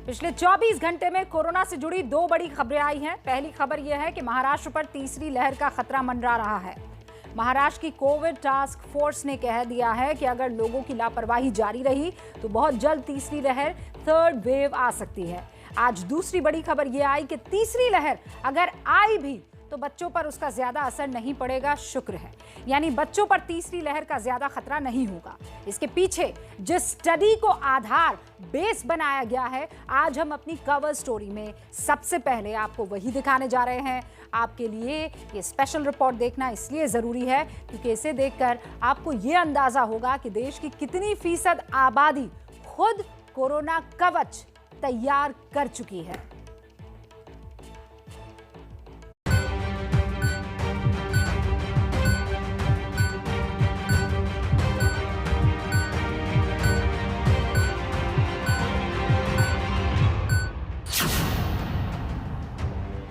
पिछले 24 घंटे में कोरोना से जुड़ी दो बड़ी खबरें आई हैं। पहली खबर यह है कि महाराष्ट्र पर तीसरी लहर का खतरा मंडरा रहा है। महाराष्ट्र की कोविड टास्क फोर्स ने कह दिया है कि अगर लोगों की लापरवाही जारी रही तो बहुत जल्द तीसरी लहर, थर्ड वेव आ सकती है। आज दूसरी बड़ी खबर यह आई कि तीसरी लहर अगर आई भी तो बच्चों पर उसका ज्यादा असर नहीं पड़ेगा, शुक्र है। यानी बच्चों पर तीसरी लहर का ज्यादा खतरा नहीं होगा। इसके पीछे जिस स्टडी को आधार बेस बनाया गया है, आज हम अपनी कवर स्टोरी में सबसे पहले आपको वही दिखाने जा रहे हैं। आपके लिए ये स्पेशल रिपोर्ट देखना इसलिए जरूरी है क्योंकि इसे देखकर आपको ये अंदाजा होगा कि देश की कितनी फीसद आबादी खुद कोरोना कवच तैयार कर चुकी है।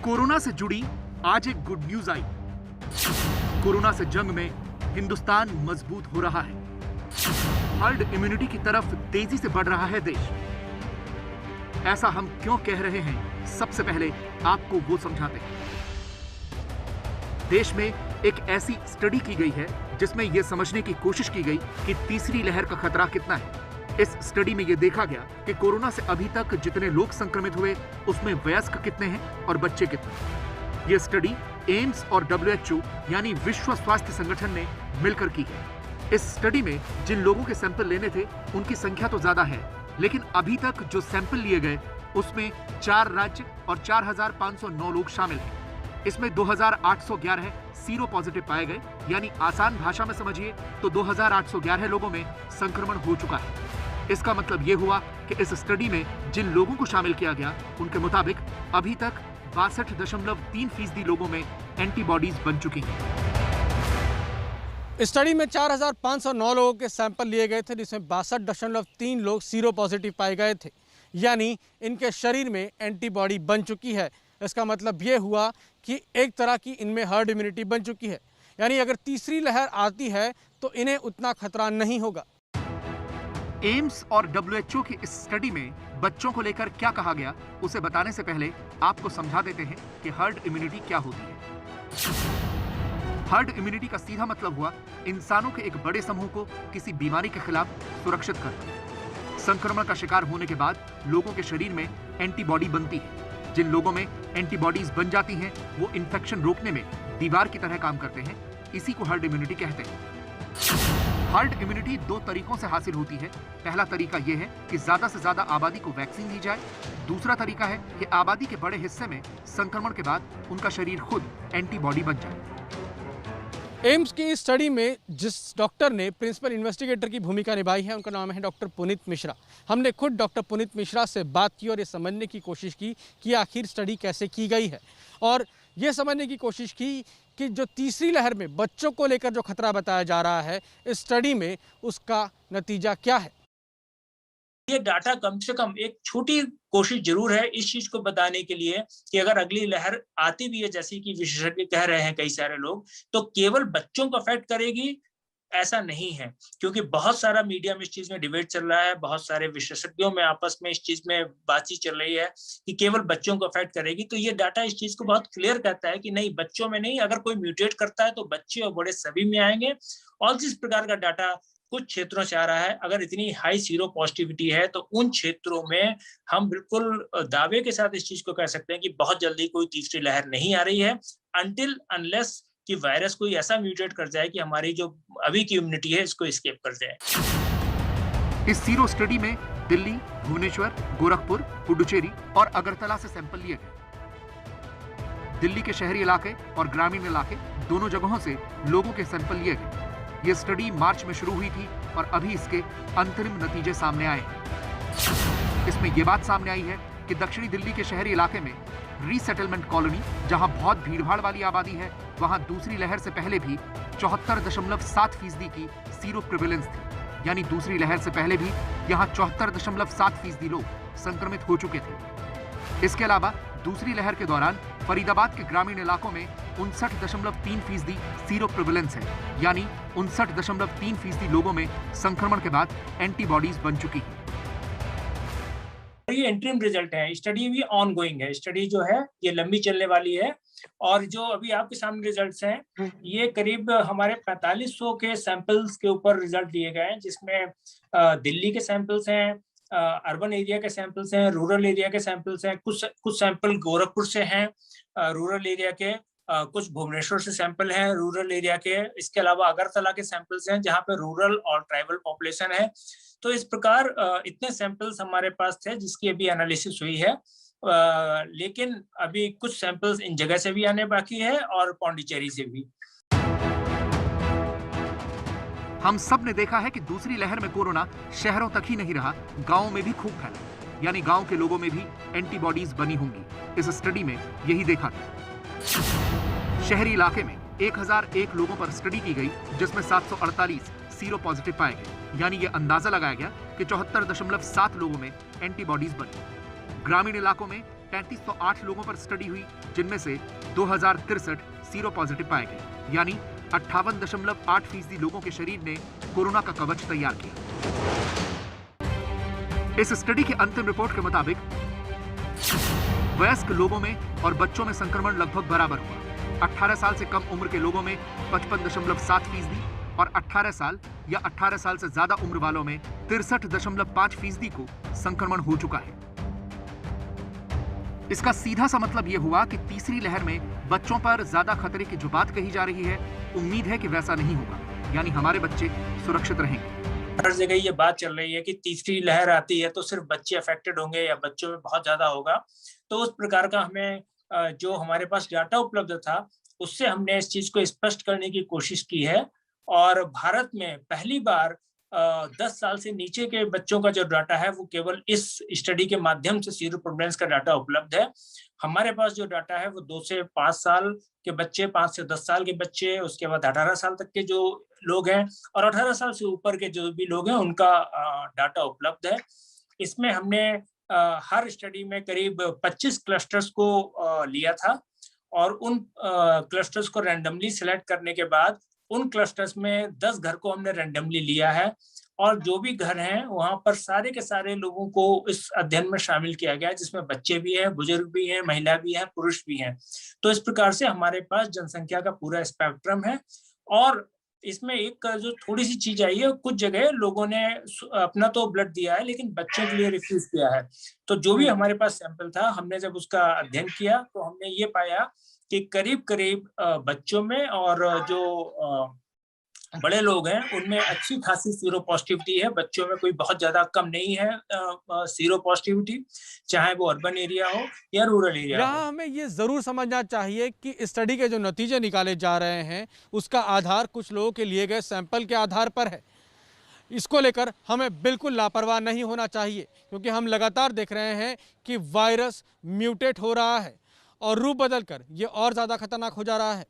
कोरोना से जुड़ी आज एक गुड न्यूज आई। कोरोना से जंग में हिंदुस्तान मजबूत हो रहा है। हर्ड इम्यूनिटी की तरफ तेजी से बढ़ रहा है देश। ऐसा हम क्यों कह रहे हैं, सबसे पहले आपको वो समझाते हैं। देश में एक ऐसी स्टडी की गई है जिसमें यह समझने की कोशिश की गई कि तीसरी लहर का खतरा कितना है। इस स्टडी में यह देखा गया कि कोरोना से अभी तक जितने लोग संक्रमित हुए उसमें वयस्क कितने हैं और बच्चे कितने। यह स्टडी एम्स और WHO यानी विश्व स्वास्थ्य संगठन ने मिलकर की है। इस स्टडी में जिन लोगों के सैंपल लेने थे उनकी संख्या तो ज्यादा है, लेकिन अभी तक जो सैंपल लिए गए उसमें 4 राज्य और 4,509 लोग शामिल हैं। इसमें 2,811 सीरो पॉजिटिव पाए गए, यानी आसान भाषा में समझिए तो 2,811 लोगों में संक्रमण हो चुका है। इसका मतलब यह हुआ कि इस स्टडी में जिन लोगों को शामिल किया गया उनके मुताबिक अभी तक 62.3% लोगों में एंटीबॉडीज बन चुकी हैं। स्टडी में 4,509 लोगों के सैंपल लिए गए थे, जिसमें 62.3 लोग सीरो पॉजिटिव पाए गए थे, यानी इनके शरीर में एंटीबॉडी बन चुकी है। इसका मतलब ये हुआ कि एक तरह की इनमें हर्ड इम्यूनिटी बन चुकी है, यानी अगर तीसरी लहर आती है तो इन्हें उतना खतरा नहीं होगा। एम्स और WHO की इस स्टडी में बच्चों को लेकर क्या कहा गया, उसे बताने से पहले आपको समझा देते हैं कि हर्ड इम्यूनिटी क्या होती है। हर्ड इम्यूनिटी का सीधा मतलब हुआ इंसानों के एक बड़े समूह को किसी बीमारी के खिलाफ सुरक्षित करना। संक्रमण का शिकार होने के बाद लोगों के शरीर में एंटीबॉडी बनती है। जिन लोगों में एंटीबॉडीज बन जाती हैं वो इन्फेक्शन रोकने में दीवार की तरह काम करते हैं। इसी को हर्ड इम्यूनिटी कहते हैं। हर्ड इम्यूनिटी 2 तरीकों से हासिल होती है। पहला तरीका यह है कि ज्यादा से ज्यादा आबादी को वैक्सीन दी जाए। दूसरा तरीका है कि आबादी के बड़े हिस्से में संक्रमण के बाद उनका शरीर खुद एंटीबॉडी बन जाए। एम्स की इस स्टडी में जिस डॉक्टर ने प्रिंसिपल इन्वेस्टिगेटर की भूमिका निभाई है उनका नाम है डॉक्टर पुनीत मिश्रा। हमने खुद डॉक्टर पुनीत मिश्रा से बात की और ये समझने की कोशिश की कि आखिर स्टडी कैसे की गई है, और ये समझने की कोशिश की कि जो तीसरी लहर में बच्चों को लेकर जो खतरा बताया जा रहा है इस स्टडी में उसका नतीजा क्या है। ये डाटा कम से कम एक छोटी कोशिश जरूर है इस चीज को बताने के लिए कि अगर अगली लहर आती भी है, जैसे कि विशेषज्ञ कह रहे हैं कई सारे लोग, तो केवल बच्चों को अफेक्ट करेगी ऐसा नहीं है, क्योंकि बहुत सारा मीडिया में इस चीज में डिबेट चल रहा है, बहुत सारे विशेषज्ञों में आपस में इस चीज में बातचीत चल रही है कि केवल बच्चों को अफेक्ट करेगी। तो ये डाटा इस चीज को बहुत क्लियर कहता है कि नहीं, बच्चों में नहीं, अगर कोई म्यूटेट करता है तो बच्चे और बड़े सभी में आएंगे। और जिस प्रकार का डाटा कुछ क्षेत्रों से आ रहा है, अगर इतनी हाई सीरो पॉजिटिविटी है तो उन क्षेत्रों में हम बिल्कुल दावे के साथ इस चीज को कह सकते हैं कि बहुत जल्दी कोई तीसरी लहर नहीं आ रही है, अनटिल अनलेस कि वायरस कोई ऐसा म्यूटेट कर जाए कि हमारी जो अभी की इम्यूनिटी है इसको एस्केप कर जाए। इस सीरो स्टडी में दिल्ली, भुवनेश्वर, गोरखपुर, पुडुचेरी और अगरतला से सैंपल लिए गए। दिल्ली के शहरी इलाके और ग्रामीण इलाके दोनों जगहों से लोगों के सैंपल लिए गए। यह स्टडी मार्च में शुरू हुई थी और अभी इसके अंतरिम नतीजे सामने आए हैं। इसमें यह बात सामने आई है कि दक्षिणी दिल्ली के शहरी इलाके में रीसेटलमेंट कॉलोनी, जहां बहुत भीड़भाड़ वाली आबादी है, वहां दूसरी लहर से पहले भी 74.7% की सीरो प्रिवेलेंस थी, यानी दूसरी लहर से पहले भी यहां 74.7% लोग संक्रमित हो चुके थे। इसके अलावा दूसरी लहर के दौरान फरीदाबाद के ग्रामीण इलाकों में 59.3% सीरो प्रिवेलेंस है, यानी 59.3% लोगों में संक्रमण के बाद एंटीबॉडीज बन चुकी है। ये इंटरिम रिजल्ट है, स्टडी भी ऑन गोइंग है, स्टडी जो है ये लंबी चलने वाली है। और जो अभी आपके सामने रिजल्ट्स हैं, ये करीब हमारे 4500 के सैंपल्स के ऊपर रिजल्ट लिए गए हैं, जिसमें दिल्ली के सैंपल्स हैं, अर्बन एरिया के सैंपल्स हैं, रूरल एरिया के सैंपल्स हैं, कुछ सैंपल गोरखपुर से हैं, रूरल एरिया के, कुछ भुवनेश्वर से सैंपल हैं रूरल एरिया के, इसके अलावा अगरतला के सैंपल्स हैं जहाँ पे रूरल और ट्राइबल पॉपुलेशन है। तो इस प्रकार इतने सैंपल्स हमारे पास थे जिसकी अभी एनालिसिस हुई है, लेकिन अभी कुछ सैंपल्स इन जगह से भी आने बाकी है और पौंडीचेरी से भी। हम सब ने देखा है कि दूसरी लहर में कोरोना शहरों तक ही नहीं रहा, गांवों में भी खूब फैला, यानी गांव के लोगों में भी एंटीबॉडीज बनी होंगी। इस स्टडी में यही देखा गया। शहरी इलाके में 1001 लोगों पर स्टडी की गई, जिसमें 748 सीरो पॉजिटिव पाए गए, यानी यह अंदाजा लगाया गया कि 74.7 लोगों में एंटीबॉडीज बनी। ग्रामीण इलाकों में 3308 लोगों पर स्टडी हुई, जिनमें से 2063 सीरो पॉजिटिव पाए गए, यानी 58.8% लोगों के शरीर ने कोरोना का कवच तैयार किया। इस स्टडी की अंतिम रिपोर्ट के मुताबिक वयस्क लोगों में और बच्चों में संक्रमण लगभग बराबर हुआ। 18 साल से कम उम्र के लोगों में 55.7% और 18 साल या 18 साल से ज्यादा उम्र वालों में 63.5% को संक्रमण हो चुका है। इसका सीधा सा मतलब यह हुआ कि तीसरी लहर में बच्चों पर ज्यादा खतरे की जो बात कही जा रही है, उम्मीद है कि वैसा नहीं होगा, यानी हमारे बच्चे सुरक्षित रहेंगे। हर जगह ये बात चल रही है कि तीसरी लहर आती है तो सिर्फ बच्चे अफेक्टेड होंगे या बच्चों में बहुत ज्यादा होगा। तो उस प्रकार का हमें जो हमारे पास डाटा उपलब्ध था उससे हमने इस चीज को स्पष्ट करने की कोशिश की है। और भारत में पहली बार 10 साल से नीचे के बच्चों का जो डाटा है वो केवल इस स्टडी के माध्यम से सीरो प्रेवलेंस का डाटा उपलब्ध है। हमारे पास जो डाटा है वो 2 से 5 साल के बच्चे, 5 से 10 साल के बच्चे, उसके बाद 18 साल तक के जो लोग हैं और 18 साल से ऊपर के जो भी लोग हैं उनका डाटा उपलब्ध है। इसमें हमने हर स्टडी में करीब 25 क्लस्टर्स को लिया था और उन क्लस्टर्स को रैंडमली सिलेक्ट करने के बाद उन क्लस्टर्स में 10 घर को हमने रैंडमली लिया है और जो भी घर हैं वहां पर सारे के सारे लोगों को इस अध्ययन में शामिल किया गया है, जिसमें बच्चे भी हैं, बुजुर्ग भी हैं, महिला भी हैं, पुरुष भी हैं। तो इस प्रकार से हमारे पास जनसंख्या का पूरा स्पेक्ट्रम है। और इसमें एक जो थोड़ी सी चीज आई है, कुछ जगह लोगों ने अपना तो ब्लड दिया है लेकिन बच्चे के लिए रिफ्यूज किया है। तो जो भी हमारे पास सैंपल था, हमने जब उसका अध्ययन किया तो हमने ये पाया कि करीब करीब बच्चों में और जो बड़े लोग हैं उनमें अच्छी खासी सीरो पॉजिटिविटी है। बच्चों में कोई बहुत ज्यादा कम नहीं है सीरो पॉजिटिविटी, चाहे वो अर्बन एरिया हो या रूरल एरिया हो। यहाँ हमें ये जरूर समझना चाहिए कि स्टडी के जो नतीजे निकाले जा रहे हैं उसका आधार कुछ लोगों के लिए गए सैंपल के आधार पर है। इसको लेकर हमें बिल्कुल लापरवाह नहीं होना चाहिए, क्योंकि हम लगातार देख रहे हैं कि वायरस म्यूटेट हो रहा है और रूप बदलकर ये और ज्यादा खतरनाक हो जा रहा है।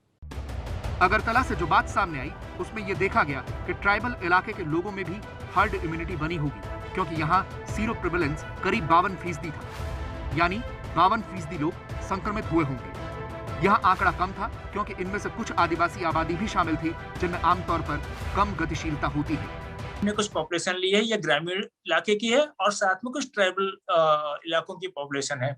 अगरतला से जो बात सामने आई उसमें यह देखा गया कि ट्राइबल इलाके के लोगों में भी हर्ड इम्यूनिटी बनी होगी, क्योंकि यहाँ सीरो प्रेवलेंस करीब 52% था, यानी 52% लोग संक्रमित हुए होंगे। यह आंकड़ा कम था क्योंकि इनमें से कुछ आदिवासी आबादी भी शामिल थी, जिनमें आमतौर पर कम गतिशीलता होती है। हमने कुछ पॉपुलेशन ली है, ये ग्रामीण इलाके की है और साथ में कुछ ट्राइबल इलाकों की पॉपुलेशन है।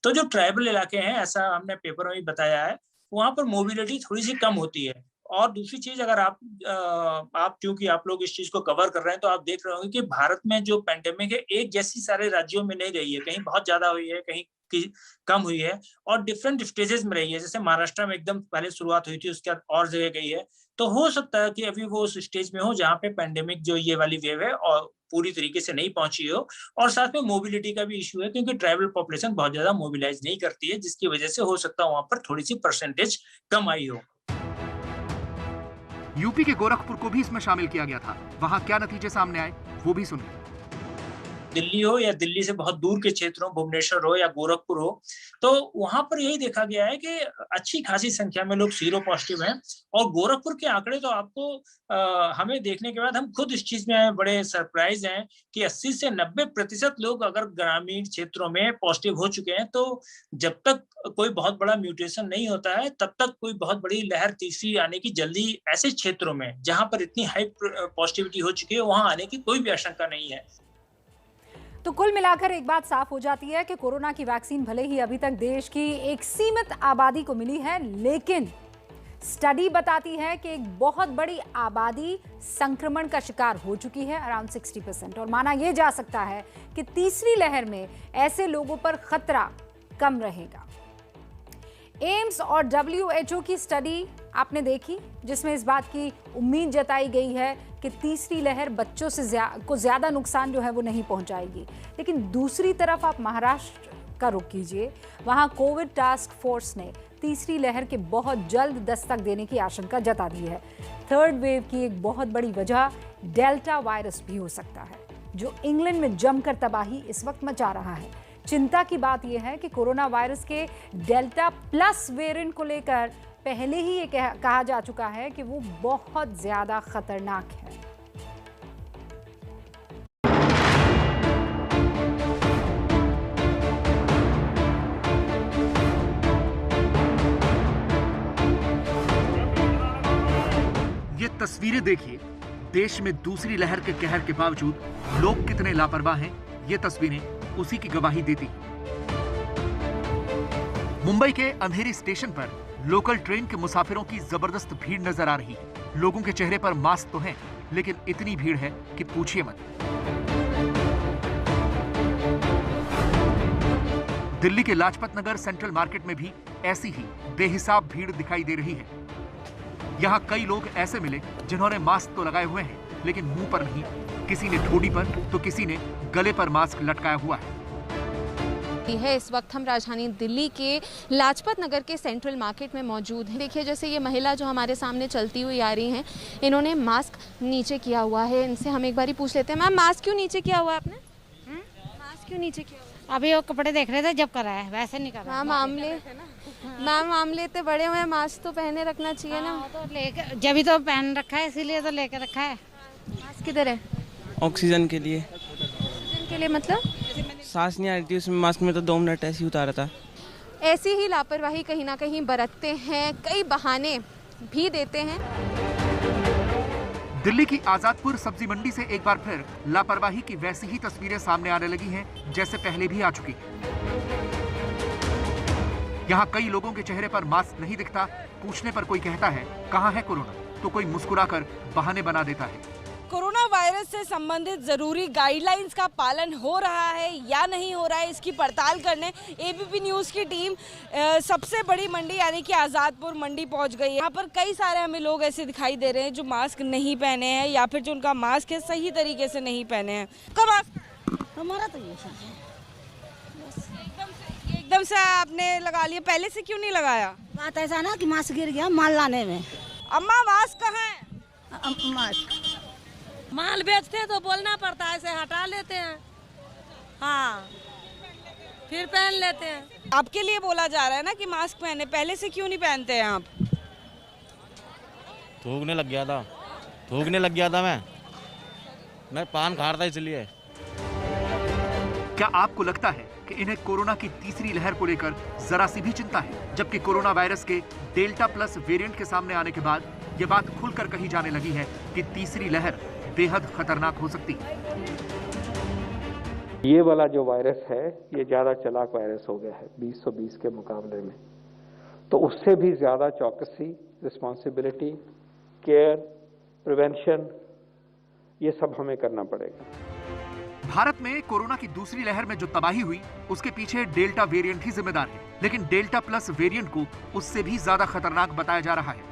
तो जो ट्राइबल इलाके हैं, ऐसा हमने पेपर में भी बताया है, वहां पर मोबिलिटी थोड़ी सी कम होती है। और दूसरी चीज, अगर आप क्योंकि आप लोग इस चीज को कवर कर रहे हैं तो आप देख रहे होंगे कि भारत में जो पैंडेमिक है एक जैसी सारे राज्यों में नहीं रही है, कहीं बहुत ज्यादा हुई है, कहीं की कम हुई है और डिफरेंट स्टेजेस में रही है। जैसे महाराष्ट्र में एकदम पहले शुरुआत हुई थी, उसके बाद और जगह गई है। तो हो सकता है कि अभी वो उस स्टेज में हो जहाँ पे पैंडेमिक जो ये वाली वेव है और पूरी तरीके से नहीं पहुंची हो। और साथ में मोबिलिटी का भी इशू है, क्योंकि ट्राइबल पॉपुलेशन बहुत ज्यादा मोबिलाइज नहीं करती है, जिसकी वजह से हो सकता है वहां पर थोड़ी सी परसेंटेज कम आई हो। यूपी के गोरखपुर को भी इसमें शामिल किया गया था। वहां क्या नतीजे सामने आए वो भी सुनिए। दिल्ली हो या दिल्ली से बहुत दूर के क्षेत्रों, भुवनेश्वर हो या गोरखपुर हो, तो वहां पर यही देखा गया है कि अच्छी खासी संख्या में लोग सीरो पॉजिटिव हैं। और गोरखपुर के आंकड़े तो आपको हमें देखने के बाद हम खुद इस चीज में बड़े सरप्राइज हैं कि 80 से 90% लोग अगर ग्रामीण क्षेत्रों में पॉजिटिव हो चुके हैं, तो जब तक कोई बहुत बड़ा म्यूटेशन नहीं होता है तब तक कोई बहुत बड़ी लहर तीसरी आने की जल्दी ऐसे क्षेत्रों में जहां पर इतनी हाई पॉजिटिविटी हो चुकी है वहां आने की कोई भी आशंका नहीं है। तो कुल मिलाकर एक बात साफ हो जाती है कि कोरोना की वैक्सीन भले ही अभी तक देश की एक सीमित आबादी को मिली है, लेकिन स्टडी बताती है कि एक बहुत बड़ी आबादी संक्रमण का शिकार हो चुकी है, अराउंड 60%, और माना यह जा सकता है कि तीसरी लहर में ऐसे लोगों पर खतरा कम रहेगा। एम्स और WHO की स्टडी आपने देखी, जिसमें इस बात की उम्मीद जताई गई है कि तीसरी लहर बच्चों से ज्यादा नुकसान जो है वो नहीं पहुंचाएगी। लेकिन दूसरी तरफ आप महाराष्ट्र का रुख कीजिए, वहां कोविड टास्क फोर्स ने तीसरी लहर के बहुत जल्द दस्तक देने की आशंका जता दी है। थर्ड वेव की एक बहुत बड़ी वजह डेल्टा वायरस भी हो सकता है, जो इंग्लैंड में जमकर तबाही इस वक्त मचा रहा है। चिंता की बात यह है कि कोरोना वायरस के डेल्टा प्लस वेरिएंट को लेकर पहले ही ये कहा जा चुका है कि वो बहुत ज्यादा खतरनाक है। ये तस्वीरें देखिए, देश में दूसरी लहर के कहर के बावजूद लोग कितने लापरवाह हैं, ये तस्वीरें उसी की गवाही देती हैं। मुंबई के अंधेरी स्टेशन पर लोकल ट्रेन के मुसाफिरों की जबरदस्त भीड़ नजर आ रही है। लोगों के चेहरे पर मास्क तो हैं, लेकिन इतनी भीड़ है कि पूछिए मत। दिल्ली के लाजपत नगर सेंट्रल मार्केट में भी ऐसी ही बेहिसाब भीड़ दिखाई दे रही है। यहाँ कई लोग ऐसे मिले जिन्होंने मास्क तो लगाए हुए हैं, लेकिन मुंह पर नहीं, किसी ने ठोड़ी पर तो किसी ने गले पर मास्क लटकाया हुआ है। इस वक्त हम राजधानी दिल्ली के लाजपत नगर के सेंट्रल मार्केट में मौजूद हैं। देखिए, जैसे ये महिला जो हमारे सामने चलती हुई आ रही हैं, इन्होंने मास्क नीचे किया हुआ है। इनसे हम एक बारी पूछ लेते हैं, मैम मास्क क्यों नीचे किया हुआ है आपने? मास्क क्यों नीचे किया हुआ? अभी वो कपड़े देख रहे थे जब करा है, वैसे नहीं करा। मैम मामले इतने बड़े हुए हैं, मास्क तो पहने रखना चाहिए ना। तो लेकर जब भी तो पहन रखा है, इसीलिए तो लेकर रखा है। मास्क किधर है? ऑक्सीजन के लिए। ऑक्सीजन के लिए मतलब? सांस नहीं आ रही थी उसमें, मास्क में तो 2 मिनट ऐसे ही उतारा था। ऐसी ही लापरवाही कहीं ना कहीं बरतते हैं, कई बहाने भी देते हैं। दिल्ली की आजादपुर सब्जी मंडी से एक बार फिर लापरवाही की वैसी ही तस्वीरें सामने आने लगी हैं, जैसे पहले भी आ चुकी। यहाँ कई लोगों के चेहरे पर मास्क नहीं दिखता। पूछने पर कोई कहता है कहाँ है कोरोना, तो कोई मुस्कुराकर बहाने बना देता है। कोरोना वायरस से संबंधित जरूरी गाइडलाइंस का पालन हो रहा है या नहीं हो रहा है, इसकी पड़ताल करने एबीपी न्यूज़ की टीम सबसे बड़ी मंडी यानी कि आज़ादपुर मंडी पहुंच गई है। यहाँ पर कई सारे हमें लोग ऐसे दिखाई दे रहे हैं जो मास्क नहीं पहने हैं, या फिर जो उनका मास्क है सही तरीके से नहीं पहने हैं। कब मास्क हमारा तो ये एकदम से आपने लगा लिया, पहले से क्यों नहीं लगाया? बात ऐसा ना कि मास्क गिर गया माल लाने में। अम्मा मास्क कहाँ है? मास्क माल बेचते हैं तो बोलना पड़ता है, ऐसे हटा लेते हैं, हाँ फिर पहन लेते हैं। आपके लिए बोला जा रहा है ना कि मास्क पहने, पहले से क्यों नहीं पहनते हैं आप? थूकने लग गया था मैं पान खा रहा था इसलिए। क्या आपको लगता है कि इन्हें कोरोना की तीसरी लहर को लेकर जरा सी भी चिंता है, जबकि कोरोना वायरस के डेल्टा प्लस वेरिएंट के सामने आने के बाद यह बात खुलकर कही जाने लगी है कि तीसरी लहर बेहद खतरनाक हो सकती है। ये वाला जो वायरस है ये ज्यादा चालाक वायरस हो गया है 2020 के मुकाबले में, तो उससे भी ज्यादा चौकसी, रिस्पॉन्सिबिलिटी, केयर, प्रिवेंशन, ये सब हमें करना पड़ेगा। भारत में कोरोना की दूसरी लहर में जो तबाही हुई उसके पीछे डेल्टा वेरिएंट ही जिम्मेदार है, लेकिन डेल्टा प्लस वेरिएंट को उससे भी ज्यादा खतरनाक बताया जा रहा है।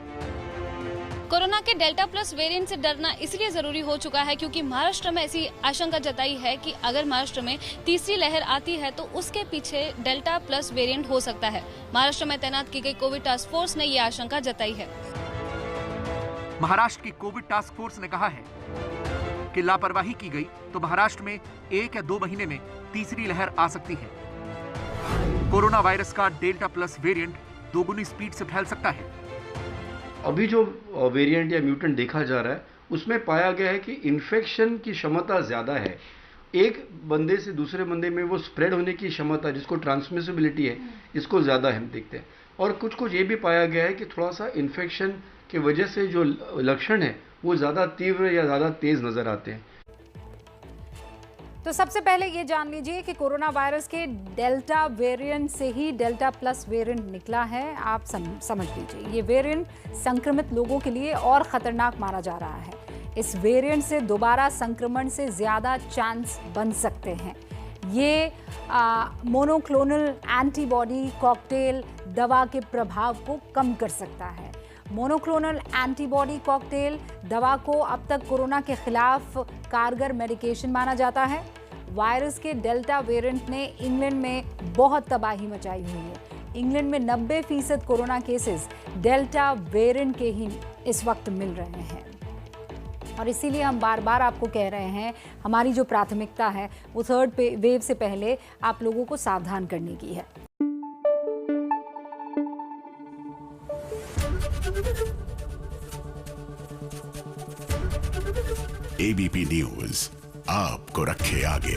कोरोना के डेल्टा प्लस वेरिएंट से डरना इसलिए जरूरी हो चुका है क्योंकि महाराष्ट्र में ऐसी आशंका जताई है कि अगर महाराष्ट्र में तीसरी लहर आती है तो उसके पीछे डेल्टा प्लस वेरिएंट हो सकता है। महाराष्ट्र में तैनात की गई कोविड टास्क फोर्स ने ये आशंका जताई है। महाराष्ट्र की कोविड टास्क फोर्स ने कहा है कि लापरवाही की गई तो महाराष्ट्र में 1 या 2 महीने में तीसरी लहर आ सकती है। कोरोना वायरस का डेल्टा प्लस वेरिएंट दोगुनी स्पीड से फैल सकता है। अभी जो वेरिएंट या म्यूटेंट देखा जा रहा है उसमें पाया गया है कि इन्फेक्शन की क्षमता ज़्यादा है, एक बंदे से दूसरे बंदे में वो स्प्रेड होने की क्षमता जिसको ट्रांसमिसिबिलिटी है इसको ज़्यादा हम देखते हैं। और कुछ ये भी पाया गया है कि थोड़ा सा इन्फेक्शन की वजह से जो लक्षण है वो ज़्यादा तीव्र या ज़्यादा तेज़ नज़र आते हैं। तो सबसे पहले ये जान लीजिए कि कोरोना वायरस के डेल्टा वेरिएंट से ही डेल्टा प्लस वेरिएंट निकला है। आप समझ लीजिए, ये वेरिएंट संक्रमित लोगों के लिए और खतरनाक माना जा रहा है। इस वेरिएंट से दोबारा संक्रमण से ज़्यादा चांस बन सकते हैं। ये मोनोक्लोनल एंटीबॉडी कॉकटेल दवा के प्रभाव को कम कर सकता है। मोनोक्लोनल एंटीबॉडी कॉकटेल दवा को अब तक कोरोना के खिलाफ कारगर मेडिकेशन माना जाता है। वायरस के डेल्टा वेरिएंट ने इंग्लैंड में बहुत तबाही मचाई हुई है। इंग्लैंड में 90% कोरोना केसेस डेल्टा वेरिएंट के ही इस वक्त मिल रहे हैं और इसीलिए हम बार बार आपको कह रहे हैं, हमारी जो प्राथमिकता है वो थर्ड वेव से पहले आप लोगों को सावधान करने की है। एबीपी न्यूज आपको रखे आगे।